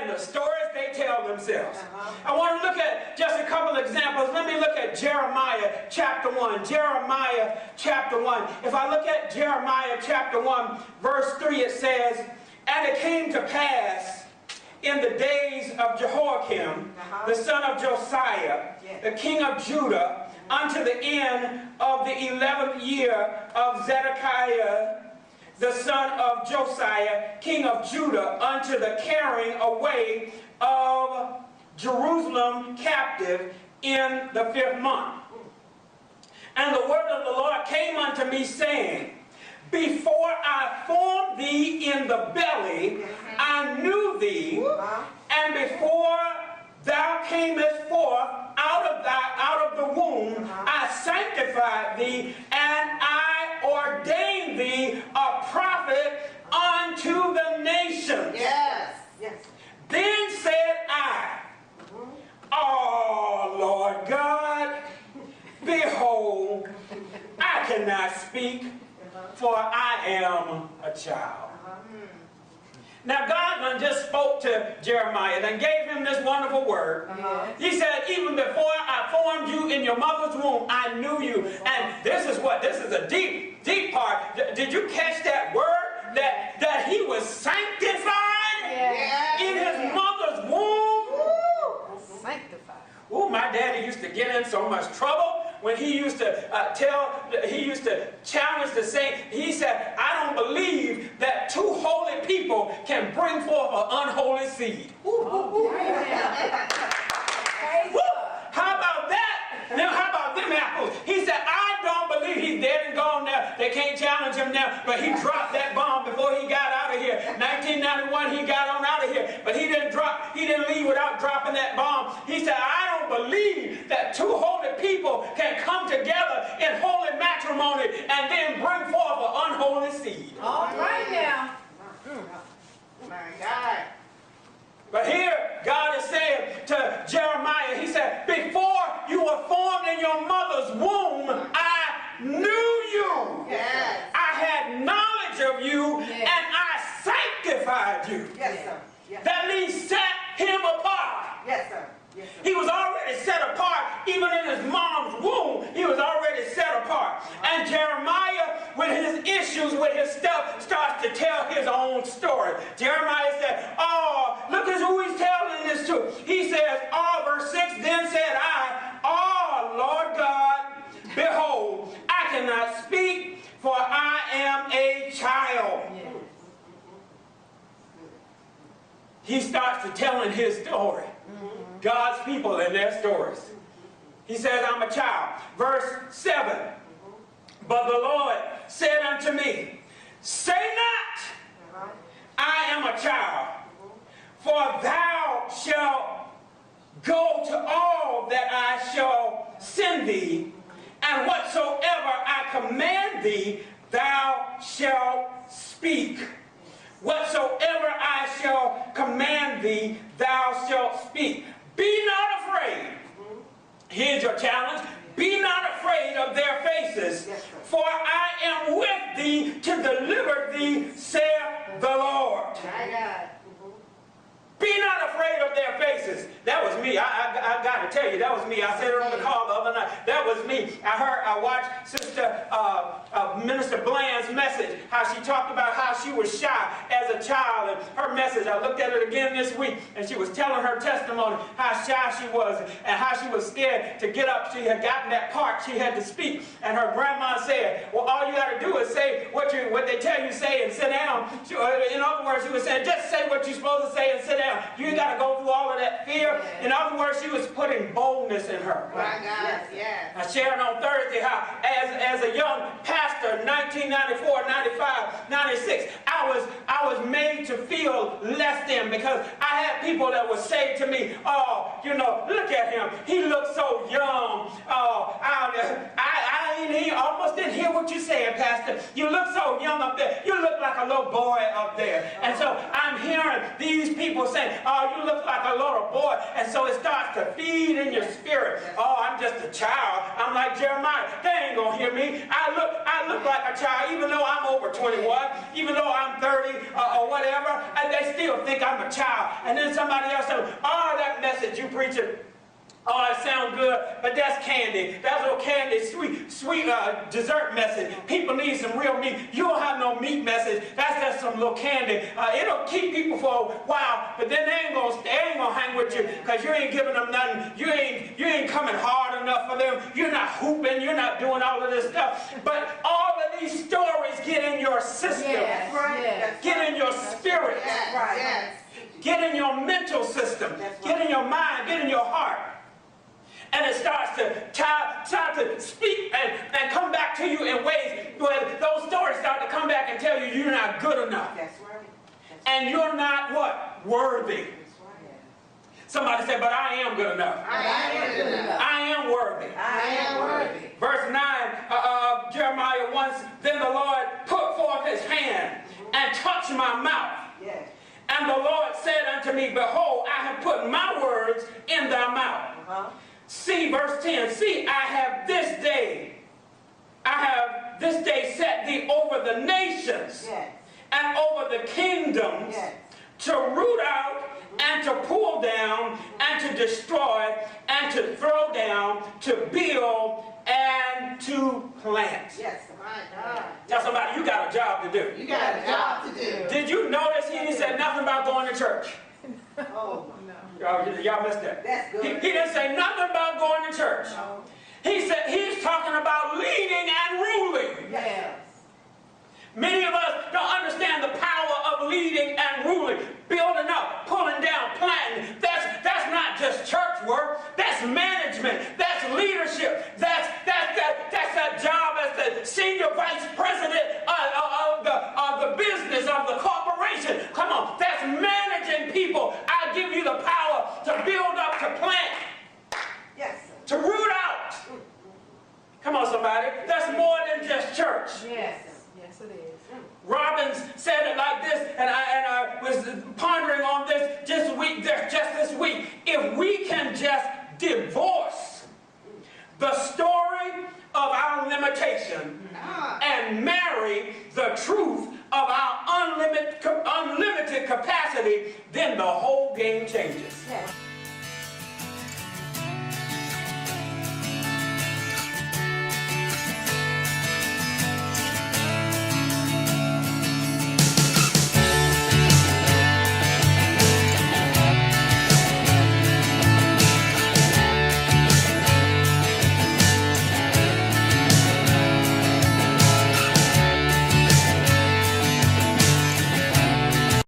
and the stories they tell themselves. I want to look at just a couple examples. Let me look at Jeremiah chapter 1. Jeremiah chapter 1. If I look at Jeremiah chapter 1, verse 3, it says, "And it came to pass in the days of Jehoiakim, the son of Josiah, the king of Judah, unto the end of the 11th year of Zedekiah, the son of Josiah, king of Judah, unto the carrying away of Jerusalem captive in the 5th month. And the word of the Lord came unto me, saying, Before I formed thee in the belly, I knew thee, and before thou camest forth out of the womb, I sanctified thee, and I ordained thee a prophet unto the nations. Yes. Yes. Then said I, Oh, Lord God, behold, I cannot speak, for I am a child. Now God done just spoke to Jeremiah and gave him this wonderful word. He said, even before I formed you in your mother's womb, I knew you. And this is a deep, deep part. Did you catch that word? That he was sanctified in his mother's womb? Sanctified. Oh, my daddy used to get in so much trouble when he used to challenge the saint. He said, I don't believe that two holy people can bring forth an unholy seed. How about that? Now, how about them apples? He said, I don't believe, he's dead and gone now. They can't challenge him now, but he dropped that bomb before he got out of here. 1991, he got on out of here, but he didn't leave without dropping that bomb. He said, I don't believe that two holy people can come together in holy matrimony and then bring forth an unholy seed. All right now. My God. But here, God is saying to Jeremiah, he said, before you were formed in your mother's womb, I knew you. Yes. I had knowledge of you, and I sanctified you. Yes, sir. Yes. That means set him apart. Yes, sir. Yes, sir. He was already set apart. Even in his mom's womb, he was already set apart. And Jeremiah, with his issues, with his stuff, starts to tell his own story. Jeremiah said, oh, look at who he's telling this to. He says, oh, verse 6, then said I, oh, Lord God, behold, I cannot speak, for I am a child. Yes. He starts to telling his story. God's people and their stories. He says, I'm a child. Verse 7. But the Lord said unto me, say not, I am a child, for thou shalt go to all that I shall send thee, and whatsoever I command thee, thou shalt speak. Whatsoever I shall command thee, thou shalt speak. Be not afraid. Here's your challenge. Be not afraid of their faces, for I am with thee to deliver thee, saith the Lord. My God. Be not afraid of their faces. That was me. I got to tell you, that was me. I said it on the call the other night. That was me. I watched Sister Minister Bland's message, how she talked about how she was shy as a child. And her message, I looked at it again this week, and she was telling her testimony, how shy she was, and how she was scared to get up. She had gotten that part. She had to speak. And her grandma said, well, all you got to do is say what they tell you to say and sit down. In other words, she was saying, just say what you're supposed to say and sit down. You ain't got to go through all of that fear. In other words, she was putting boldness in her. My God, yes. I shared on Thursday how, as a young pastor, 1994, 95, 96, I was made to feel less than, because I had people that would say to me, oh, you know, look at him. He looks so young. Oh, I almost didn't hear what you said, Pastor. You look so young up there. You look like a little boy up there. And so I'm hearing these people saying, oh, you look like a little boy. And so it starts to feed in your spirit. Oh, I'm just a child. I'm like Jeremiah. They ain't going to hear me. I I look like a child, even though I'm over 21, even though I'm 30 or whatever, and they still think I'm a child. And then somebody else says, oh, that message you preaching, oh, it sounds good, but that's candy. That's no candy, sweet dessert message. People need some real meat. You don't have no meat message. That's just some little candy. It'll keep people for a while, but then they ain't gonna hang with you because you ain't giving them nothing. You ain't coming hard enough for them. You're not hooping. You're not doing all of this stuff. But all of these stories get in your system. Yes, right. Yes. Get in your spirit. Yes, right. Yes. Get in your mental system. Get in your mind. Get in your heart. And it starts to try to speak and come back to you in ways where those stories start to come back and tell you you're not good enough. That's right. And you're not what? Worthy. That's right. Somebody said, but I am good enough. I am good enough. I am worthy. I am worthy. Verse 9 of Jeremiah 1, then the Lord put forth his hand and touched my mouth. Yes. And the Lord said unto me, behold, I have put my words in thy mouth. See, verse 10, see, I have this day set thee over the nations, Yes. and over the kingdoms, Yes. to root out, and to pull down, and to destroy, and to throw down, to build, and to plant. Yes. My God. Tell somebody, you got a job to do. You got a job to do. Did you notice he didn't say nothing about going to church? Oh, Y'all missed that. that's good. He didn't say nothing about going to church. No. He said he's talking about leading and ruling. Yes. Many of us don't understand the power of leading and ruling, building up, pulling down, planting. That's not just church work. That's management. That's leadership. That's that job as the senior vice president of the business of the corporation. Come on, that's managing people. I give you the power to build up, to plant, Yes. to root out. Come on, somebody. That's more than just church. Yes. Yes, it is. Robbins said it like this, and I was pondering on this just this week. If we can just divorce the story of our limitation and marry the truth of our unlimited capacity, then the whole game changes. Yes.